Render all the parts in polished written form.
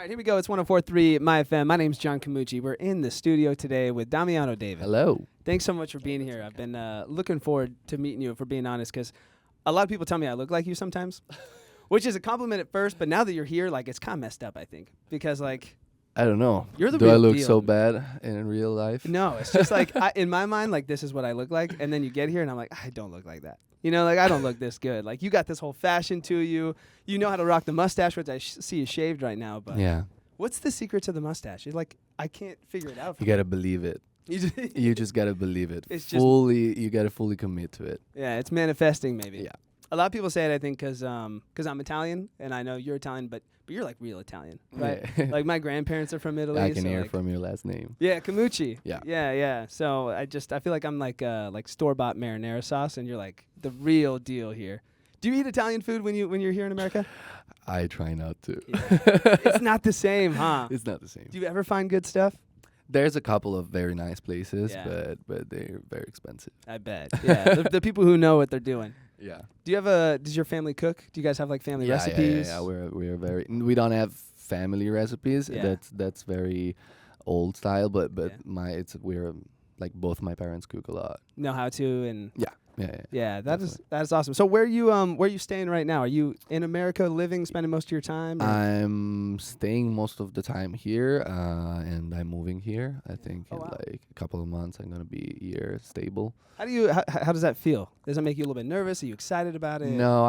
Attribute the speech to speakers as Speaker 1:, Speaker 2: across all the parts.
Speaker 1: right, here we go. It's 104.3 MYfm. My name's Jon Comouche. We're in the studio today with Damiano David.
Speaker 2: Hello.
Speaker 1: Thanks so much for being here. I've been looking forward to meeting you, if we're being honest, because a lot of people tell me I look like you sometimes, which is a compliment at first, but now that you're here, like, it's kind of messed up, I think, because, like,
Speaker 2: I don't know.
Speaker 1: you're the
Speaker 2: Do
Speaker 1: real
Speaker 2: I look
Speaker 1: deal.
Speaker 2: so bad in real life?
Speaker 1: No, it's just like, in my mind, like, this is what I look like, and then you get here, and I'm like, I don't look like that. You know, like, I don't look this good. Like, you got this whole fashion to you. You know how to rock the mustache, which I see you shaved right now, but
Speaker 2: Yeah.
Speaker 1: what's the secret to the mustache? You're like, I can't figure it out.
Speaker 2: You gotta believe it. You just gotta believe it. You gotta fully commit to it.
Speaker 1: Yeah, it's manifesting maybe.
Speaker 2: Yeah.
Speaker 1: A lot of people say it, I think, because I'm Italian, and I know you're Italian, but you're like real Italian, right?
Speaker 2: Yeah.
Speaker 1: Like my grandparents are from Italy.
Speaker 2: I can
Speaker 1: so
Speaker 2: hear
Speaker 1: like
Speaker 2: from your last name.
Speaker 1: Yeah, Comouche.
Speaker 2: Yeah.
Speaker 1: Yeah. So I feel like I'm like store-bought marinara sauce, and you're like the real deal here. Do you eat Italian food when you're here in America?
Speaker 2: I try not to.
Speaker 1: Yeah. It's not the same, huh?
Speaker 2: It's not the same.
Speaker 1: Do you ever find good stuff?
Speaker 2: There's a couple of very nice places,
Speaker 1: Yeah.
Speaker 2: but they're very expensive.
Speaker 1: I bet. Yeah, the people who know what they're doing.
Speaker 2: Yeah.
Speaker 1: Does your family cook? Do you guys have like family recipes?
Speaker 2: Yeah. We're very. We don't have family recipes.
Speaker 1: Yeah.
Speaker 2: That's very old style. But
Speaker 1: Yeah.
Speaker 2: we're like both my parents cook a lot.
Speaker 1: Know how to and.
Speaker 2: Yeah.
Speaker 1: Yeah, that is awesome. So where are you staying right now? Are you in America living, spending most of your time? Or?
Speaker 2: I'm staying most of the time here, and I'm moving here. I think
Speaker 1: Oh,
Speaker 2: in
Speaker 1: wow.
Speaker 2: like a couple of months I'm gonna be here stable.
Speaker 1: How does that feel? Does it make you a little bit nervous? Are you excited about it?
Speaker 2: No,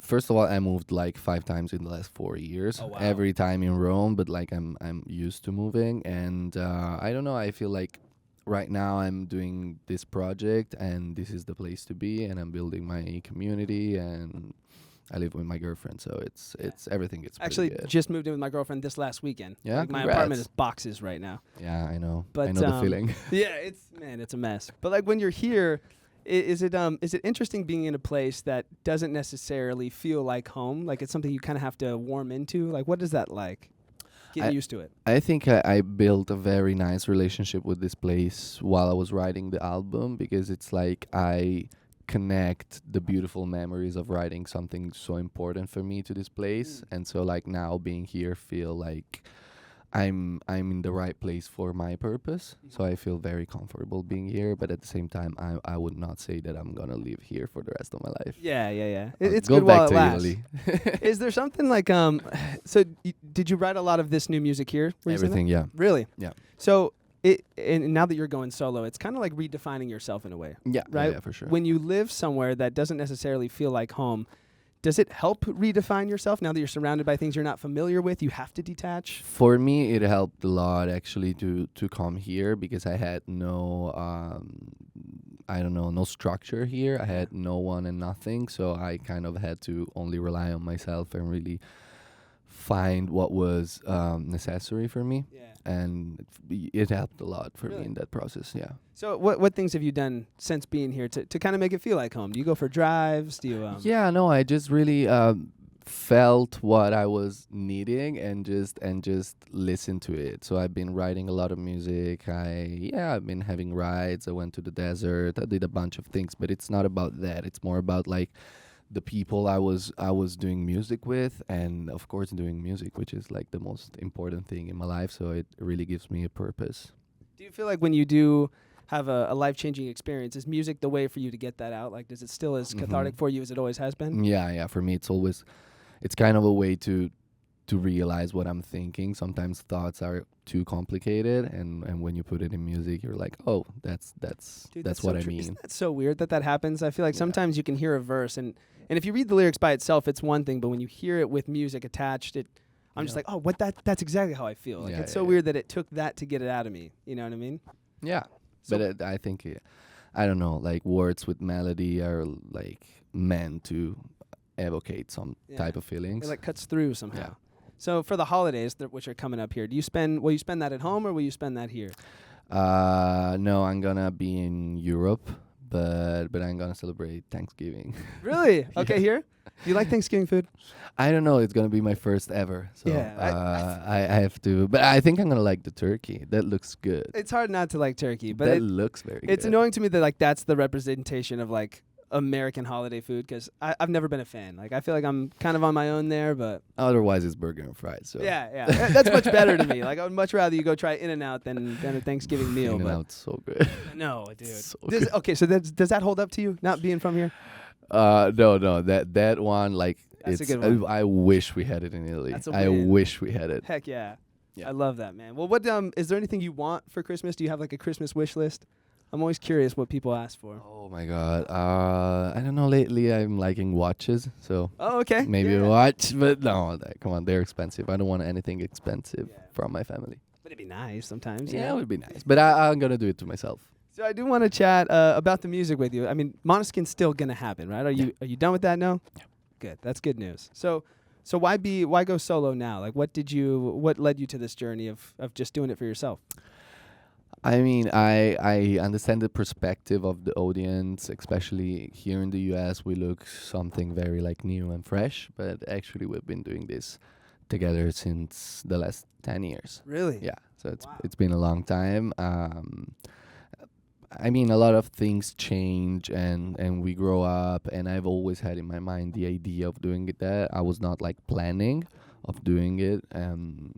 Speaker 2: first of all, I moved like 5 times in the last 4 years.
Speaker 1: Oh, wow.
Speaker 2: Every time in Rome, but like I'm used to moving, and I don't know. I feel like right now I'm doing this project, and this is the place to be, and I'm building my community, and I live with my girlfriend, so it's everything. It's
Speaker 1: Actually
Speaker 2: pretty good.
Speaker 1: just moved in with my girlfriend this last weekend.
Speaker 2: Yeah,
Speaker 1: Like my
Speaker 2: congrats.
Speaker 1: apartment is boxes right now.
Speaker 2: Yeah, I know.
Speaker 1: But,
Speaker 2: I know the feeling.
Speaker 1: Yeah, it's a mess. But like when you're here, is it interesting being in a place that doesn't necessarily feel like home? Like it's something you kind of have to warm into. Like what is that like? Getting used to it.
Speaker 2: I think I built a very nice relationship with this place while I was writing the album, because it's like I connect the beautiful memories of writing something so important for me to this place. And so like now being here feel like I'm in the right place for my purpose. So I feel very comfortable being here, but at the same time I would not say that I'm gonna live here for the rest of my life.
Speaker 1: Yeah.
Speaker 2: I'll
Speaker 1: It's
Speaker 2: go
Speaker 1: good
Speaker 2: back
Speaker 1: while it
Speaker 2: to
Speaker 1: lasts.
Speaker 2: Italy.
Speaker 1: Is there something like so did you write a lot of this new music here recently?
Speaker 2: Everything, yeah.
Speaker 1: Really?
Speaker 2: Yeah.
Speaker 1: So and now that you're going solo, it's kind of like redefining yourself in a way.
Speaker 2: Yeah,
Speaker 1: Right?
Speaker 2: yeah, for sure.
Speaker 1: When you live somewhere that doesn't necessarily feel like home, does it help redefine yourself now that you're surrounded by things you're not familiar with? You have to detach?
Speaker 2: For me, it helped a lot actually to come here, because I had no, no structure here. I had no one and nothing, so I kind of had to only rely on myself and really find what was necessary for me.
Speaker 1: Yeah.
Speaker 2: And it helped a lot for
Speaker 1: Really?
Speaker 2: me in that process, yeah.
Speaker 1: So what things have you done since being here to kind of make it feel like home? Do you go for drives? Do you
Speaker 2: Yeah, no, I just really felt what I was needing and just listened to it. So I've been writing a lot of music. I've been having rides. I went to the desert. I did a bunch of things, but it's not about that. It's more about like the people I was doing music with, and of course doing music, which is like the most important thing in my life. So it really gives me a purpose.
Speaker 1: Do you feel like when you do have a life-changing experience, is music the way for you to get that out? Like, does it still as cathartic for you as it always has been?
Speaker 2: Yeah. For me, it's kind of a way to realize what I'm thinking. Sometimes thoughts are too complicated, and when you put it in music, you're like, oh, that's
Speaker 1: Dude,
Speaker 2: what
Speaker 1: so
Speaker 2: I
Speaker 1: true.
Speaker 2: mean.
Speaker 1: Isn't that so weird that happens? I feel like
Speaker 2: Yeah.
Speaker 1: sometimes you can hear a verse, and if you read the lyrics by itself, it's one thing, but when you hear it with music attached, I'm just
Speaker 2: Yeah.
Speaker 1: like, oh, that's exactly how I feel. Like,
Speaker 2: Yeah,
Speaker 1: it's so
Speaker 2: yeah.
Speaker 1: weird that it took that to get it out of me. You know what I mean?
Speaker 2: Yeah,
Speaker 1: So-
Speaker 2: but I think I don't know, like words with melody are like meant to evocate some
Speaker 1: Yeah.
Speaker 2: type of feelings.
Speaker 1: It like cuts through somehow.
Speaker 2: Yeah.
Speaker 1: So for the holidays, which are coming up here, will you spend that at home or will you spend that here?
Speaker 2: No, I'm gonna be in Europe, but I'm gonna celebrate Thanksgiving.
Speaker 1: Really? Okay,
Speaker 2: Yeah.
Speaker 1: here? Do you like Thanksgiving food?
Speaker 2: I don't know. It's gonna be my first ever, so
Speaker 1: Yeah,
Speaker 2: I have to. But I think I'm gonna like the turkey. That looks good.
Speaker 1: It's hard not to like turkey, but
Speaker 2: That looks very good.
Speaker 1: it's annoying to me that like that's the representation of like American holiday food? Because I've never been a fan. Like I feel like I'm kind of on my own there, but
Speaker 2: Otherwise, it's burger and fries. So
Speaker 1: yeah, that's much better to me. Like I would much rather you go try In-N-Out than a Thanksgiving meal.
Speaker 2: In-N-Out's so good.
Speaker 1: No, dude.
Speaker 2: So
Speaker 1: Okay, so does that hold up to you? Not being from here?
Speaker 2: No, that one, like,
Speaker 1: That's a
Speaker 2: it's.
Speaker 1: good one.
Speaker 2: I wish we had it in Italy.
Speaker 1: That's a
Speaker 2: I
Speaker 1: win.
Speaker 2: wish we had it.
Speaker 1: Heck yeah.
Speaker 2: Yeah.
Speaker 1: I love that, man. Well, what is there anything you want for Christmas? Do you have like a Christmas wish list? I'm always curious what people ask for.
Speaker 2: Oh my god. I don't know. Lately, I'm liking watches. So
Speaker 1: Oh, okay.
Speaker 2: maybe
Speaker 1: yeah.
Speaker 2: a watch, but no, come on, they're expensive. I don't want anything expensive
Speaker 1: Yeah.
Speaker 2: from my family.
Speaker 1: But it'd be nice sometimes.
Speaker 2: Yeah, it would be nice, but I'm gonna do it to myself.
Speaker 1: So I do want to chat about the music with you. I mean, Måneskin's still gonna happen, right? Are you done with that now?
Speaker 2: Yeah.
Speaker 1: Good. That's good news. So why go solo now? Like what led you to this journey of just doing it for yourself?
Speaker 2: I mean, I understand the perspective of the audience, especially here in the US. We look something very like new and fresh, but actually we've been doing this together since the last 10 years.
Speaker 1: Really?
Speaker 2: Yeah, so
Speaker 1: Wow.
Speaker 2: it's been a long time. I mean, a lot of things change and we grow up, and I've always had in my mind the idea of doing it that. I was not like planning of doing it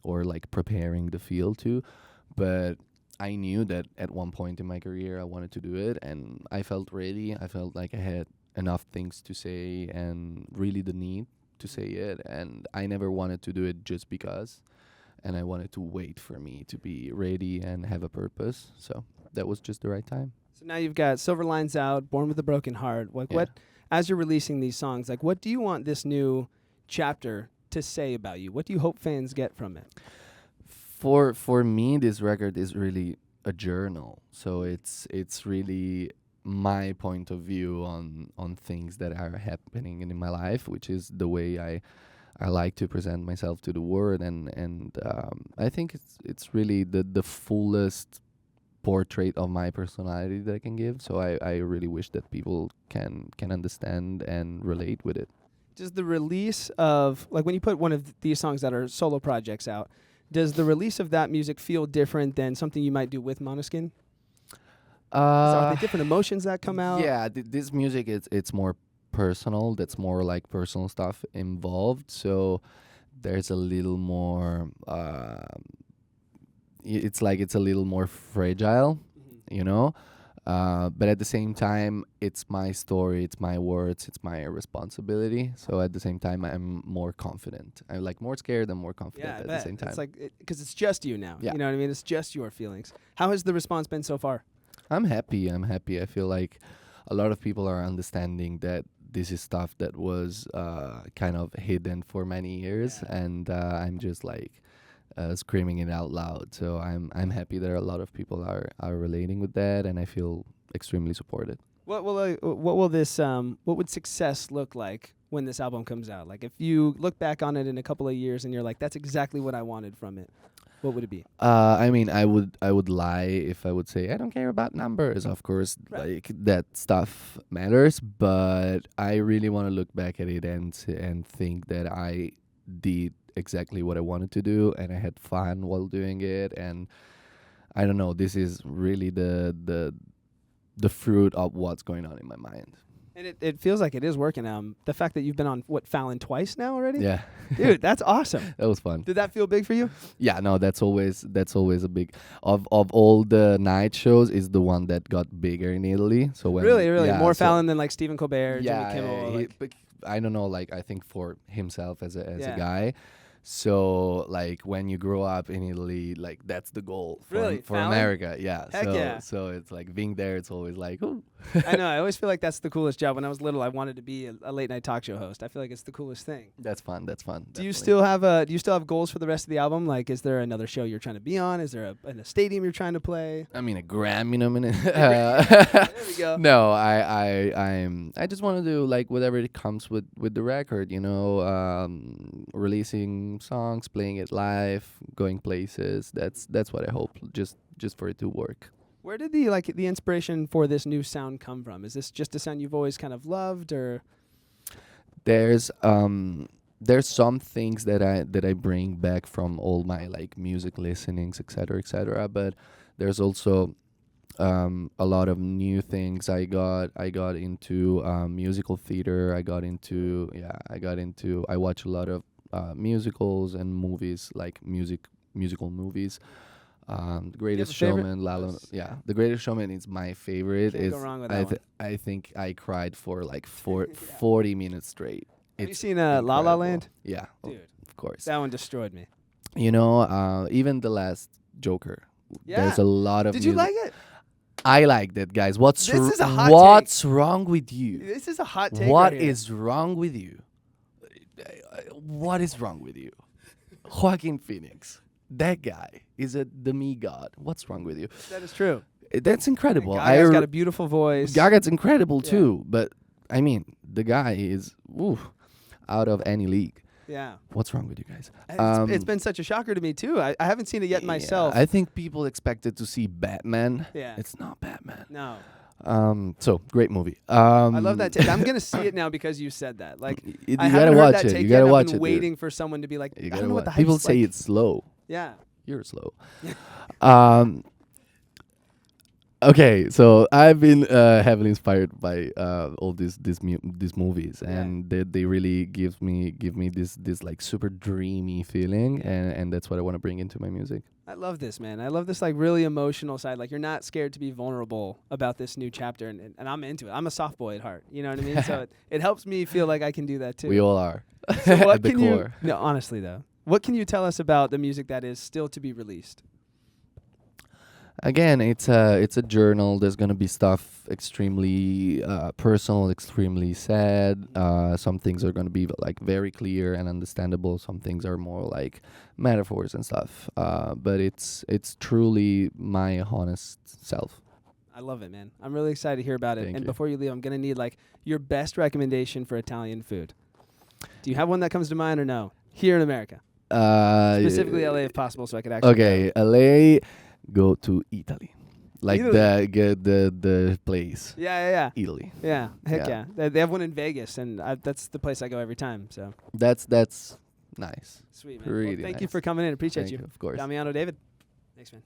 Speaker 2: or like preparing the field to, but I knew that at one point in my career I wanted to do it, and I felt ready. I felt like I had enough things to say and really the need to say it, and I never wanted to do it just because, and I wanted to wait for me to be ready and have a purpose. So that was just the right time.
Speaker 1: So now you've got Silver Lines out, Born with a Broken Heart. Like
Speaker 2: Yeah.
Speaker 1: what, as you're releasing these songs, like what do you want this new chapter to say about you? What do you hope fans get from it?
Speaker 2: For me, this record is really a journal. So it's really my point of view on things that are happening in my life, which is the way I like to present myself to the world, and I think it's really the fullest portrait of my personality that I can give. So I really wish that people can understand and relate with it.
Speaker 1: Does the release of, like when you put one of these songs that are solo projects out, does the release of that music feel different than something you might do with Måneskin? Are there different emotions that come out?
Speaker 2: Yeah, this music it's more personal. That's more like personal stuff involved. So there's a little more. It's like it's a little more fragile, you know. But at the same time, it's my story, it's my words, it's my responsibility. So at the same time, I'm more confident. I'm like more scared and more confident
Speaker 1: Yeah, I
Speaker 2: at
Speaker 1: bet.
Speaker 2: the same time.
Speaker 1: It's like because it's just you now.
Speaker 2: Yeah.
Speaker 1: You know what I mean? It's just your feelings. How has the response been so far?
Speaker 2: I'm happy. I feel like a lot of people are understanding that this is stuff that was kind of hidden for many years, and I'm just like screaming it out loud. So I'm happy that a lot of people are relating with that, and I feel extremely supported.
Speaker 1: What would success look like when this album comes out? Like if you look back on it in a couple of years and you're like, that's exactly what I wanted from it. What would it be?
Speaker 2: I mean, I would lie if I would say I don't care about numbers. Of course,
Speaker 1: Right.
Speaker 2: like that stuff matters, but I really want to look back at it and think that I did exactly what I wanted to do, and I had fun while doing it. And I don't know, this is really the fruit of what's going on in my mind.
Speaker 1: And it feels like it is working. The fact that you've been on Fallon twice now already,
Speaker 2: Yeah,
Speaker 1: dude, that's awesome.
Speaker 2: that was fun.
Speaker 1: Did that feel big for you?
Speaker 2: Yeah, no, that's always a big of all the night shows is the one that got bigger in Italy. So when
Speaker 1: Really,
Speaker 2: yeah,
Speaker 1: more
Speaker 2: so
Speaker 1: Fallon than like Stephen Colbert,
Speaker 2: yeah,
Speaker 1: Jimmy Kimmel. Like,
Speaker 2: but I don't know, like I think for himself as
Speaker 1: Yeah.
Speaker 2: a guy. So like when you grow up in Italy, like that's the goal for,
Speaker 1: Really?
Speaker 2: for
Speaker 1: Fallon?
Speaker 2: America. Yeah.
Speaker 1: Heck
Speaker 2: so
Speaker 1: yeah.
Speaker 2: so it's like being there, it's always like, ooh.
Speaker 1: I know. I always feel like that's the coolest job. When I was little, I wanted to be a late night talk show host. I feel like it's the coolest thing.
Speaker 2: That's fun.
Speaker 1: Do you
Speaker 2: definitely.
Speaker 1: still have goals for the rest of the album? Like, is there another show you're trying to be on? Is there a stadium you're trying to play?
Speaker 2: I mean, a Grammy nomination.
Speaker 1: There we go.
Speaker 2: No, I just want to do like whatever it comes with the record, you know, releasing songs, playing it live, going places. That's what I hope, just for it to work.
Speaker 1: Where did the inspiration for this new sound come from? Is this just a sound you've always kind of loved, or?
Speaker 2: There's some things that I bring back from all my like music listenings, etc., but there's also a lot of new things. I got into musical theater. I watch a lot of musicals and movies, like musical movies. Greatest
Speaker 1: a favorite?
Speaker 2: Showman, La La,
Speaker 1: Yes,
Speaker 2: yeah,
Speaker 1: yeah.
Speaker 2: The Greatest Showman is my favorite.
Speaker 1: Can't go
Speaker 2: It's
Speaker 1: wrong with that one.
Speaker 2: I think I cried for like
Speaker 1: Yeah.
Speaker 2: 40 minutes straight.
Speaker 1: Have you
Speaker 2: It's
Speaker 1: seen La La
Speaker 2: incredible.
Speaker 1: Land?
Speaker 2: Yeah,
Speaker 1: Dude,
Speaker 2: of course.
Speaker 1: that one destroyed me.
Speaker 2: You know, even the last Joker.
Speaker 1: Yeah.
Speaker 2: There's a lot of.
Speaker 1: Did you
Speaker 2: music.
Speaker 1: like it?
Speaker 2: I liked it, guys.
Speaker 1: This is a hot
Speaker 2: what's wrong with you?
Speaker 1: This is a hot take.
Speaker 2: What
Speaker 1: right here.
Speaker 2: is wrong with you? What is wrong with you? Joaquin Phoenix. That guy is a demigod. What's wrong with you?
Speaker 1: That is true.
Speaker 2: That's incredible.
Speaker 1: Gaga's got a beautiful voice.
Speaker 2: Gaga's incredible
Speaker 1: Yeah.
Speaker 2: too, but I mean, the guy is out of any league.
Speaker 1: Yeah.
Speaker 2: What's wrong with you guys?
Speaker 1: It's been such a shocker to me too. I haven't seen it yet myself.
Speaker 2: I think people expected to see Batman.
Speaker 1: Yeah.
Speaker 2: It's not Batman.
Speaker 1: No.
Speaker 2: So great movie.
Speaker 1: I love that take. I'm gonna see it now because you said that. Like
Speaker 2: You
Speaker 1: I
Speaker 2: gotta
Speaker 1: haven't heard
Speaker 2: watch
Speaker 1: that
Speaker 2: it.
Speaker 1: take
Speaker 2: You
Speaker 1: yet.
Speaker 2: gotta
Speaker 1: I've
Speaker 2: watch
Speaker 1: been
Speaker 2: it. dude.
Speaker 1: waiting for someone to be like,
Speaker 2: You
Speaker 1: I
Speaker 2: gotta
Speaker 1: don't know what the
Speaker 2: watch.
Speaker 1: hype's
Speaker 2: People say
Speaker 1: like.
Speaker 2: it's slow.
Speaker 1: Yeah.
Speaker 2: You're slow. Okay, so I've been heavily inspired by all these movies,
Speaker 1: Yeah.
Speaker 2: and they really give me this like super dreamy feeling, and that's what I want to bring into my music.
Speaker 1: I love this, man. I love this like really emotional side. Like you're not scared to be vulnerable about this new chapter, and I'm into it. I'm a soft boy at heart. You know what I mean? So it helps me feel like I can do that too.
Speaker 2: We all are.
Speaker 1: So what
Speaker 2: at the
Speaker 1: can
Speaker 2: core.
Speaker 1: you? No, honestly though, what can you tell us about the music that is still to be released?
Speaker 2: Again, it's a journal. There's gonna be stuff extremely personal, extremely sad. Some things are gonna be like very clear and understandable. Some things are more like metaphors and stuff. But it's truly my honest self.
Speaker 1: I love it, man. I'm really excited to hear about it.
Speaker 2: Thank
Speaker 1: And
Speaker 2: you.
Speaker 1: before you leave, I'm gonna need like your best recommendation for Italian food. Do you have one that comes to mind or no? Here in America, specifically LA, if possible, so I could actually.
Speaker 2: Okay, LA. Go to Italy, like
Speaker 1: Italy.
Speaker 2: the place.
Speaker 1: Yeah.
Speaker 2: Italy.
Speaker 1: Yeah. Heck
Speaker 2: Yeah.
Speaker 1: yeah. They have one in Vegas, and that's the place I go every time. So
Speaker 2: That's nice.
Speaker 1: sweet, man.
Speaker 2: Really
Speaker 1: Thank you
Speaker 2: nice.
Speaker 1: for coming in. Appreciate
Speaker 2: Thank
Speaker 1: you.
Speaker 2: you, of course.
Speaker 1: Damiano, David. Thanks, man.